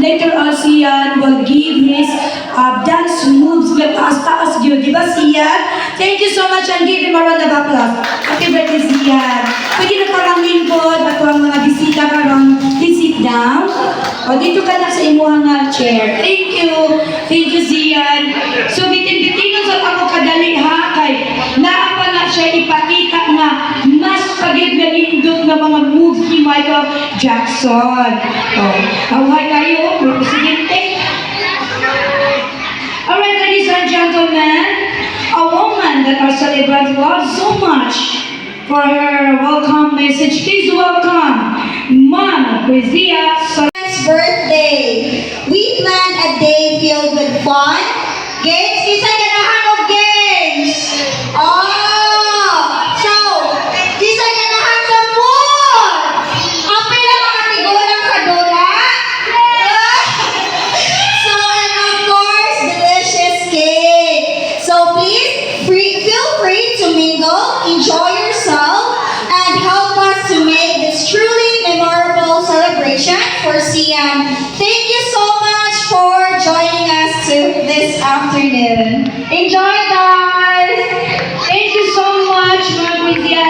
later on Sian will give his dance moves with taas yun. Di ba Sian? Thank you so much and give him a round of applause. Happy birthday Sian. Pwede na parang lingkod at ang mga bisita parang please sit down. O dito ka na sa imuhang chair. Thank you. Thank you Sian. So bitin-bitin sa ako kadali ha kay naapa na siya ipakita nga mas pagiggalindot na mga moves ni Michael Jackson. Haway kayo, Presidente. Alright, ladies and gentlemen, a woman that our celebrants love so much for her welcome message. Please welcome Ma'am Brizia birthday. We planned a day filled with fun, games. Isa ganahan of games. So, isa ganahan sa food. Apil na mga tigulang sa dula. So, and of course, delicious cake. So, please, feel free to mingle, enjoy yourself, and help us to make this truly memorable celebration for Sian. Thank you so much for joining us this afternoon. Enjoy, guys! Thank you so much, Ma'am Brizia.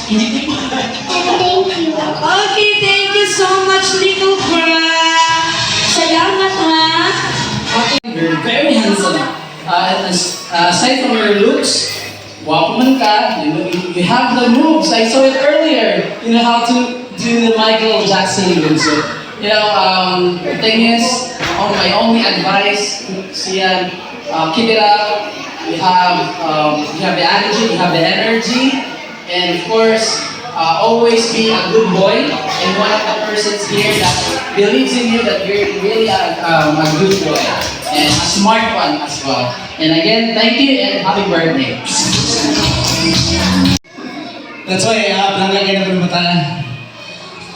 Thank you. Okay, thank you so much, little girl. Salamat ha. You're very handsome. Aside from your looks, wapo man ka, you have the moves. I saw it earlier. You know how to do the Michael Jackson moves. So, the thing is, my only advice, Sian, keep it up. You have the attitude, you have the energy, and of course, always be a good boy and one of the persons here that believes in you that you're really a good boy and a smart one as well. And again, thank you and happy birthday. That's why, langga kayo na pagmatanan.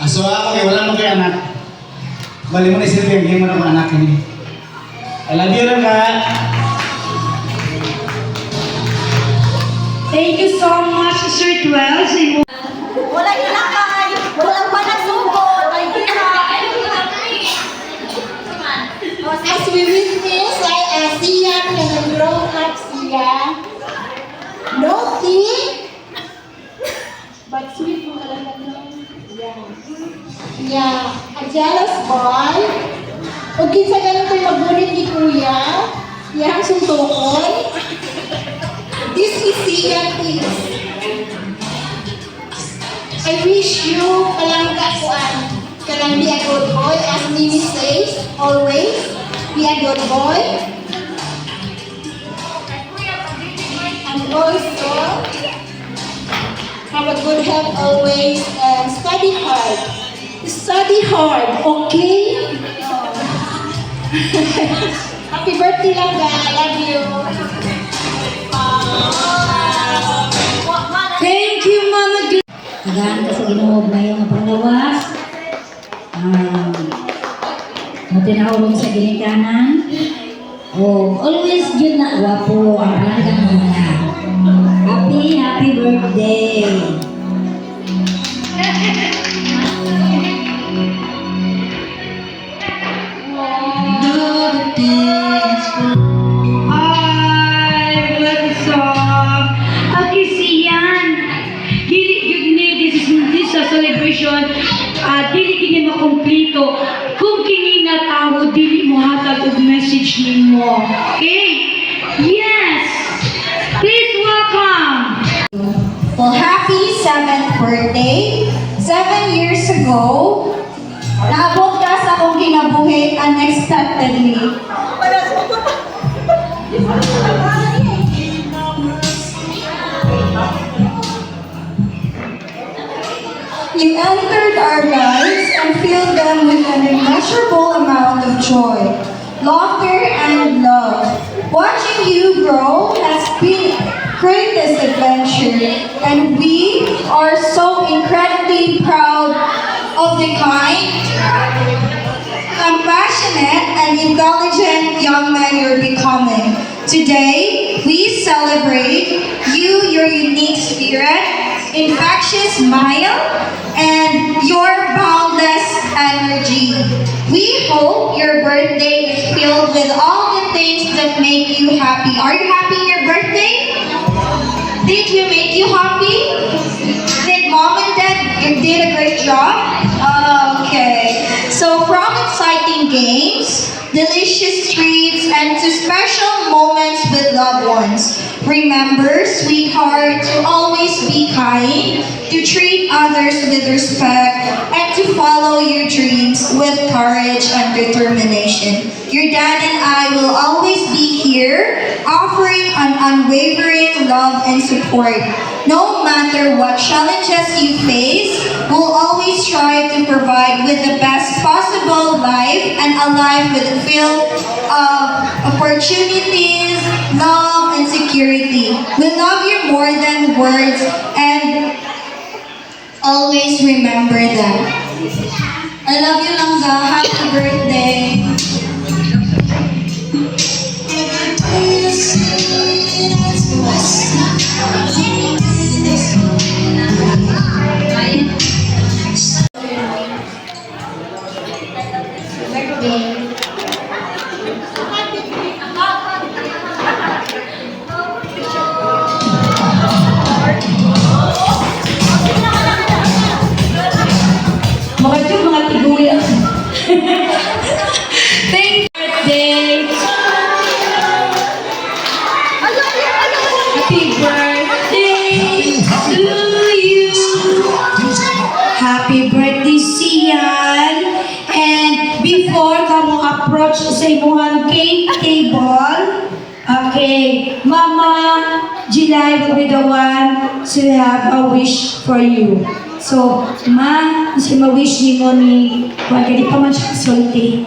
So ako kayo, wala mo kayo anak. Bali mo na isipin, hindi mo na mga anak ini. I love you lang ka. Thank you so much, Sir 12. Wala ilang kayo. Walang pa nagsugod. Ay, as we witness, Sian and a grown-up Sian. Naughty, but sweet mo talaga no? Yeah. A jealous boy. Huwag kinsa ganun ko'y magunit ni Kuya. Yang suntukon. This is Sian is. I wish you kalang be a good boy, as Mimi says, always be a good boy. And also, have a good health always and study hard. Study hard, okay? Happy birthday lang, guys. I love you. Thank you, Mama. Tagaan ka sa ginuhog na yung panglawas. Matinahulong sa ginikanan. Always yun na wapo ang palagang mga. Happy birthday! Celebration, dili kini makomplito kung kini natawo dili mo hatag og message nimo. Okay? Yes. Please welcome. Well, happy 7th birthday. 7 years ago, naabot ka sa akong kinabuhi unexpectedly. You entered our lives and filled them with an immeasurable amount of joy, laughter, and love. Watching you grow has been greatest adventure, and we are so incredibly proud of the kind, compassionate, and intelligent young man you're becoming. Today, we celebrate you, your unique spirit, infectious smile, and your boundless energy. We hope your birthday is filled with all the things that make you happy. Are you happy in your birthday? Did we make you happy? Did mom and dad did a great job? Okay. So from exciting games, delicious treats, and to special moments with loved ones, remember, sweetheart, to always be kind, to treat others with respect, and to follow your dreams with courage and determination. Your dad and I will always be here, offering an unwavering love and support. No matter what challenges you face, we'll always try to provide with the best possible life and a life with filled of opportunities, love, and security. We love you more than words and always remember that. I love you, Langga. Happy birthday. Mga ito, mga tiguya. Thank you, birthday. Happy birthday to you. Happy birthday, Sian. And before ka mo approach sa imuhang cake table, okay, Mama July will be the one to have a wish for you. So, Ma, si ma-wish ni mo ni, wag di pa man siya sulti.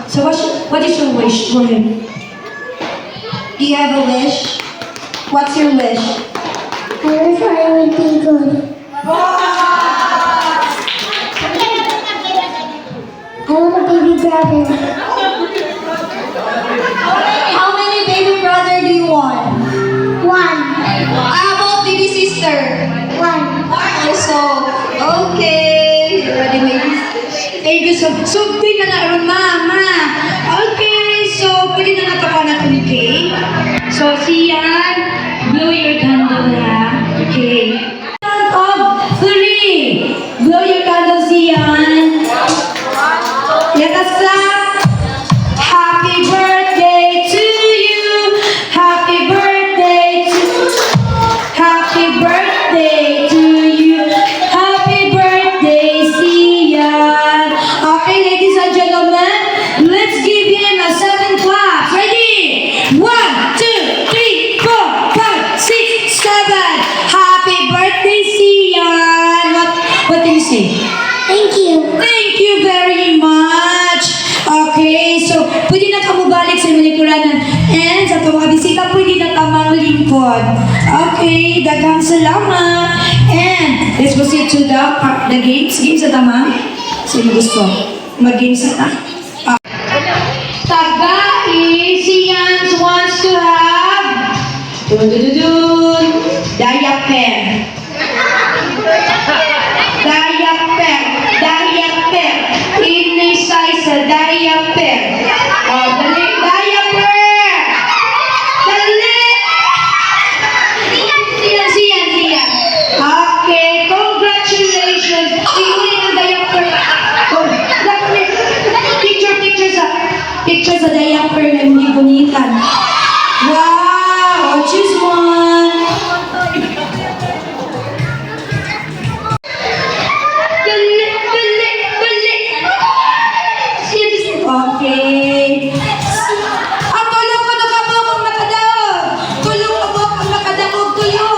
So, what is your wish for him? Do you have a wish? What's your wish? I wish I would be good. I want a baby brother. How many baby brother do you want? One. How about baby sister? One. Also, okay. You already made this. Thank you so much. So, di na naroon, Mama. Okay, so, pwede na natawa na ito ni Kay. So, Sian, blow your candle, ha? Okay. Count of 3. Blow your candle, Sian. Let us clap. Happy birthday to you. Happy birthday to Happy birthday to you. Happy birthday, Sian. Okay, ladies and gentlemen, let's give him a 7 claps. Ready? 1, 2, 3, 4, 5, 6, 7. Happy birthday, Sian. What do you say? Thank you. Thank you very much. Okay, so pwede na ka mo balik sa malikuranan. And sa itong bisita, pwede na ka manglingkod. Okay, daghang salamat. And let's proceed to the games. Games sa tama? Sino gusto? Mag-games na ta? Tagai, Sian wants to have dun, diaper. Diaper. In size diaper. Oh, dali, diaper. Dali. Sian. Okay, congratulations. Tingin ang diaper. Oh, picture sa diaper na hindi bunitan. Wow, choose one. Okay. Tulong ko na ka po kung nakadaog. Tulong ko po kung nakadaog tuyo.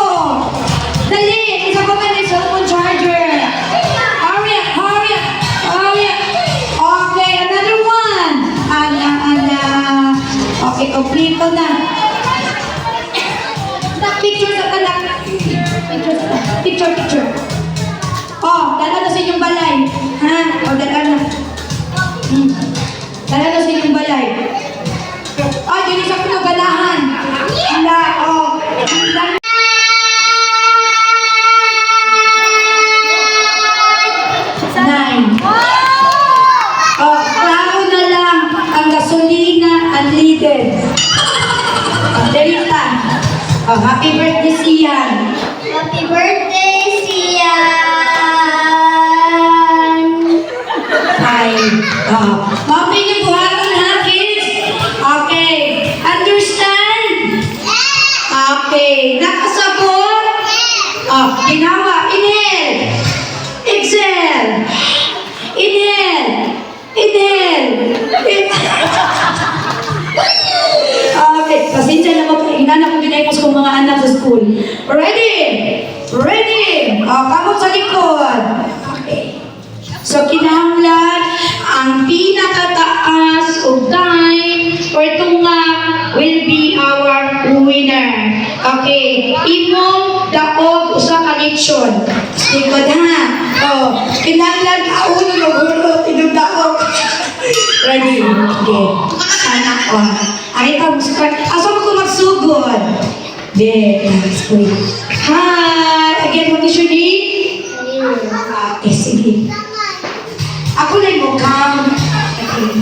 Dali, isa pa ka na sa phone charger. Hurry up. Okay, another one. Ana. Okay, complete ko na. Picture sa tanak. Picture. Oh, dala na sa inyong balay. Ha? O, dala na. Dala na sa inyong balay. Oh, dito sa pinagalahan. Wala, oh. Exhale. Inhale. Inhale. Okay, pasensya na mo. Inana ko ginayos kong mga anak sa school. Ready? Ready? Kamot sa likod. Okay. So, kinahanglan ang pinakataas o time or tunga will be our winner. Okay. Imong daog usa ka leksyon. Likod ha. Oh, kinahanglan kauno no gulo inong daog. Ready? Okay. Sana ko. Ay, ito, start. Asa mo ko magsugod? There. That's good. Hi! Again, what is your name? Okay, sige. Ako na yung mukha. Okay.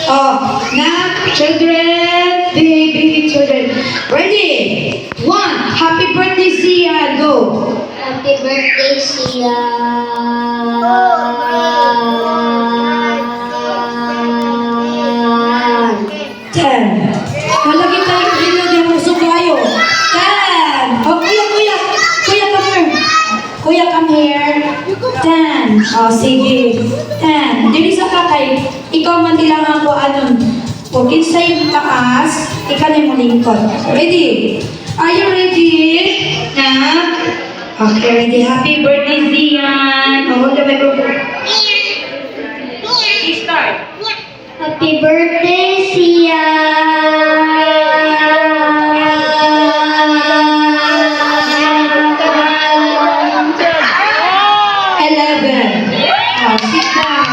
Oh, na, children, baby children. Ready? 1. Happy birthday, Sia. Go. Happy birthday, Sia. 10. Malagi tayo dito ng muso kayo. 10. Oh, kuya, kuya. Kuya, come here. Kuya, come here. 10. Oh, sige. 10. Dili sa kakay, ikaw man kailangan ko anon. Kung kinsa yung taas, ikaw na yung lingkod. Ready? Are you ready? Na? Okay, ready. Happy birthday, Zian. Oh, hold the microphone. Start. Happy birthday, Sia. Sit down.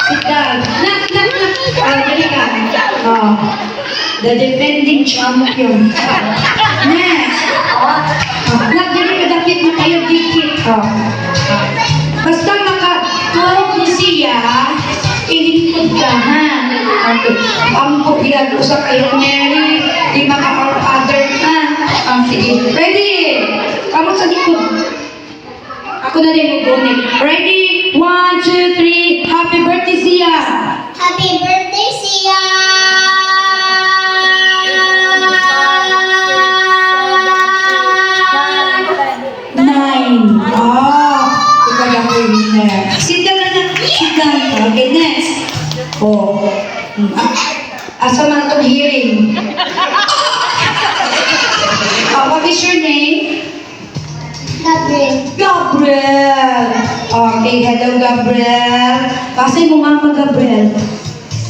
Sit down. Knock, knock, knock. Dali ka. The defending champion. Next. Knock, dali ka. Dakit mo tayo dikit. Basta maka-12 ni siya, ilingkod ka, ha? Okay. Pampo, ginagawa sa kayo, Mary. Di maka-father, ha? Sige. Ready? Kamu sa likod. Ako na rin mag-unin. Ready? 1, 2, 3. Happy birthday, Sia! Happy birthday, Sia. 9. Ikaw yung winner. Sit down na. Sit down. Okay, next. Oh. Asa man itong hearing? What is your name? Gabriel. Gabriel! Okay, hello Gabriel. Kasi mo Mama Gabriel.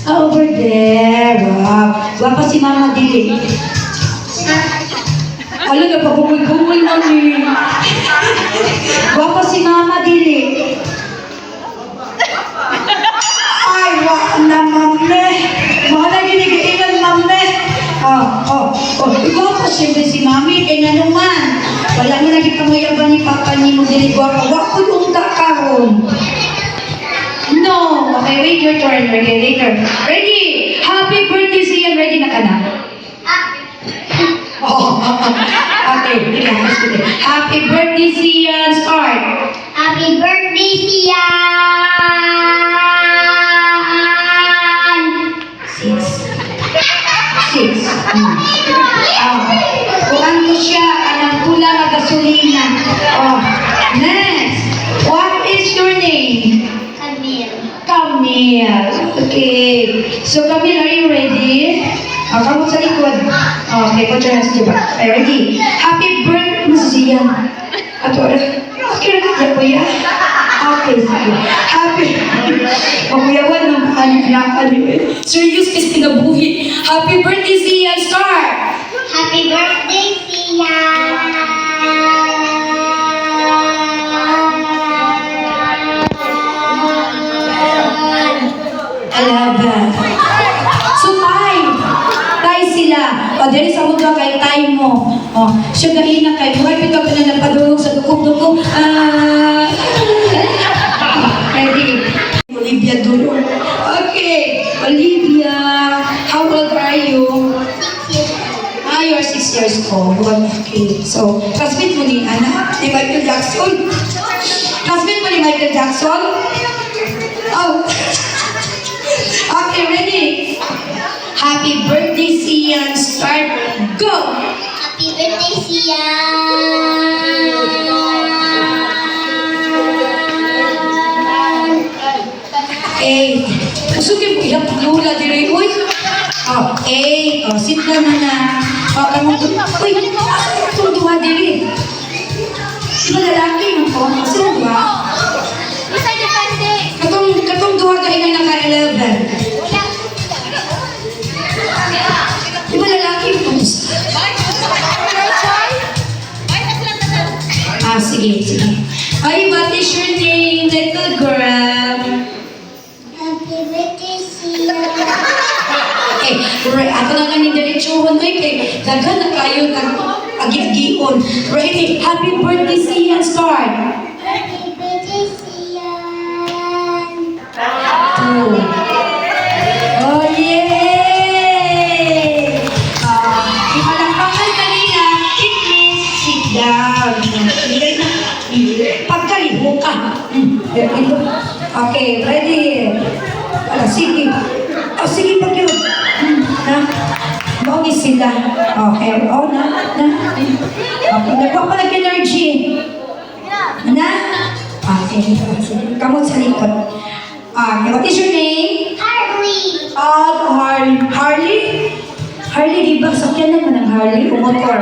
Over there. Wow. Wapa si Mama Dili. Alam na, pabungol-bungol mo ni. Wapa si Mama Dili. Ay, wala na mame. Wala ginigiingan mame. Ikaw pa siyempre si Mami. Kaya naman. Wala mo lagi kamuyaban ni Papa ni mo dili guwapa. Wako yung karon. No. Okay, wait your turn. Okay, later. Ready? Happy birthday Sian. Ready na ka na? Oh. Okay, sige. Happy birthday Sian. Start. Happy birthday, Sia. 6. Kuhan mo siya, anang pula na gasolina. Oh. Next. What is your name? Camille. Camille. Okay. So, Camille, are you ready? Kamot sa likod. Okay, put your hands together. Okay, ready? Happy birthday, Masiyan. Ato, okay, na kuya. Okay, sige. Happy. Makuyawan ng kanya. Serious is pinabuhi. Happy birthday, Sian. Start. Happy birthday, Sia. Alaban. So, tay sila. O, dali sa mga kay tay mo. O, siya gahina kay buhay. Pito ka na nagpadulog sa dukog-dukog. Ready? Olivia Dulong. Okay. Olivia, how old are you? You're 6 years old. Okay. So, classmate mo ni Michael Jackson? Classmate mo ni Michael Jackson? Oh. Okay, ready? Happy birthday, Sian. Start. Go! Happy birthday, Sia. O, sit down na. O, kamong uy, itong duha dili. Di ba lalaki mo po? Sila duha? Katong duha kayo na naka-11. Di ba lalaki mo? Sige. Ay, what is your name, little girl? Happy birthday, Sia. Okay, right, ako na nga ni Diretsuhon, kay daghan na kayo agi-agion. Ready, happy birthday, Sia, start. Happy birthday, Sia. Two. Oh, yay! Ipalakpakan kanina, it means sit down. Pagkaliho ka. Okay, ready? Sige. Sige, pag yun. Maungi sila. Okay, na. Okay, nagpapalag energy. Na? Okay, sige. Kamot sa likod. Okay, what is your name? Harley. Harley? Harley, di ba? Sakyan naman ng Harley o motor?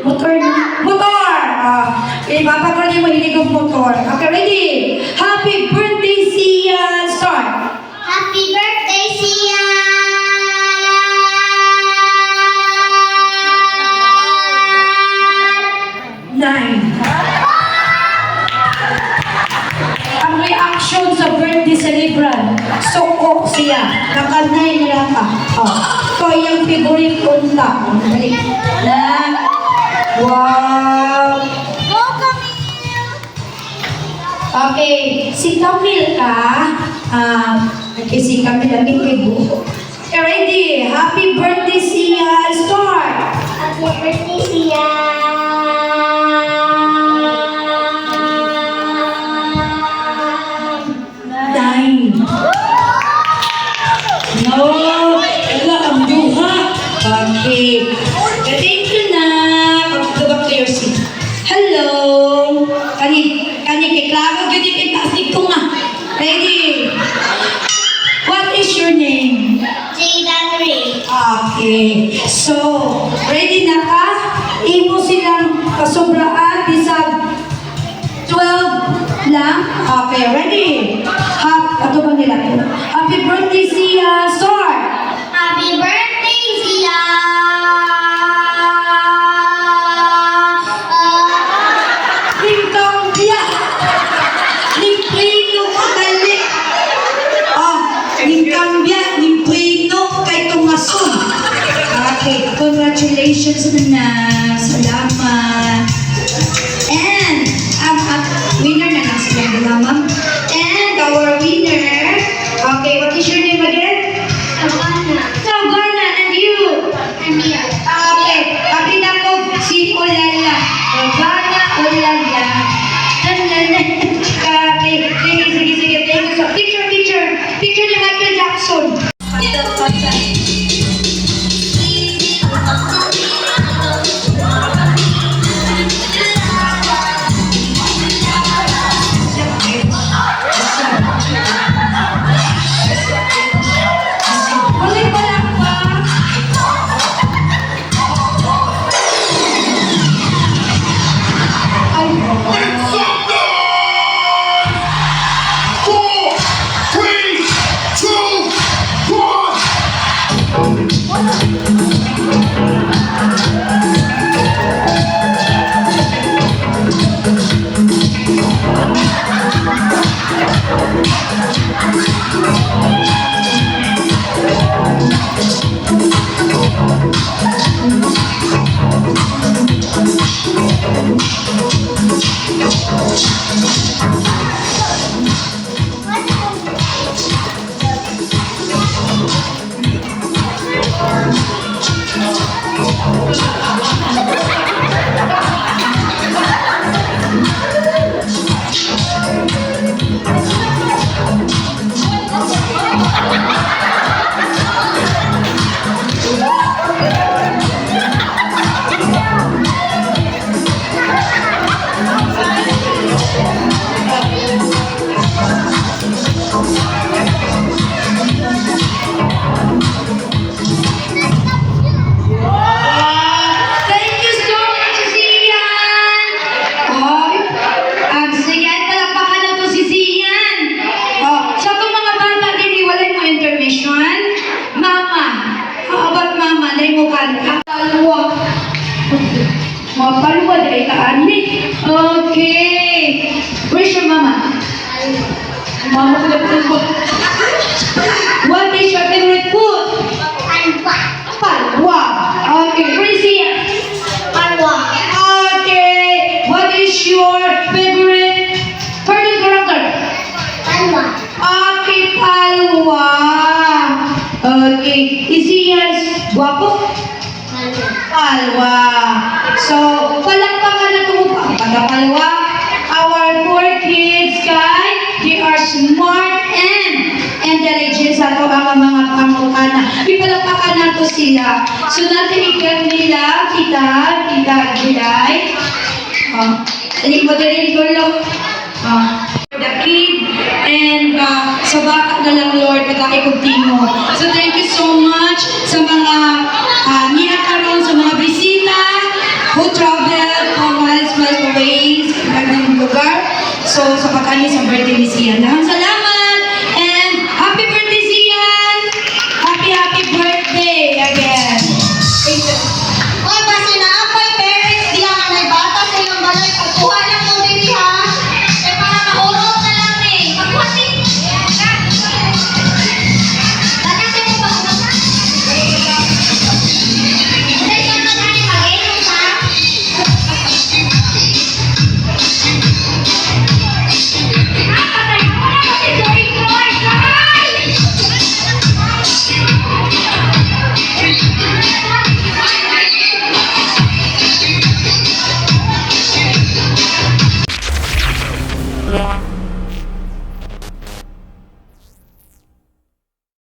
Motor! Ipapakali mo hilig ng motor. Okay, ready? Happy birthday, Sia! Start! Happy birthday, Sia. Nine. Ang reaction sa birthday celebrant. Soko siya. Nakanay nila ka. Ito yung favorite punta. Na. Wow. Go, Camille. Okay. Si Camille ka. Okay, si Camille ang ibu. Okay, ready? Happy birthday, Sia. Start. Happy birthday, Sia. Nine. No. Wala ang duha. Okay. Thank you na. Go back to your seat. Hello. Kani kay Clara, gudi kay tasig ko nga. Ready? What is your name? Jaydan Ray. Okay. So, ready na ka? Imo silang kasobraan bisag 12 lang. Okay, ready? Ato ba nila? Happy birthday, Sia. Start! Happy birthday, Sia. Tingkang biya! Limprino ko dali! Tingkang biya, limprino kay tumasun. Okay, congratulations na. Salamat. And, ang winner na lang sila, di ba, ma'am? And our winner, okay, what is your name again? Havana. Savannah, and you? Amir. Okay, kapita ko si Olala. Olala, Olala. Okay, sige. Thank you. So, picture. Picture ni Michael Jackson. Huli pa lang ba? Ay, Mama ko na po. What is your favorite food? Palwa. Palwa. Okay, Prissy. Palwa. Okay, what is your favorite cartoon character? Palwa. Okay, Palwa. Okay, is he as guwapo? Palwa. Palwa. So, palakpakan na ito pa. Palwa. Our 4 kids, guys, they are smart and intelligent sa ito ang mga pamukana. Ipalakpakan na ito sila. So, natin ikan nila, kita, Gilay. Moderate ko lang. The kid and sa bata na lang, Lord, pagkakikunti mo. So, thank you so much sa mga niya karon sa mga bisita who travel from miles away sa kanyang lugar. So, sa pagkani sa birthday ni Siya. Salamat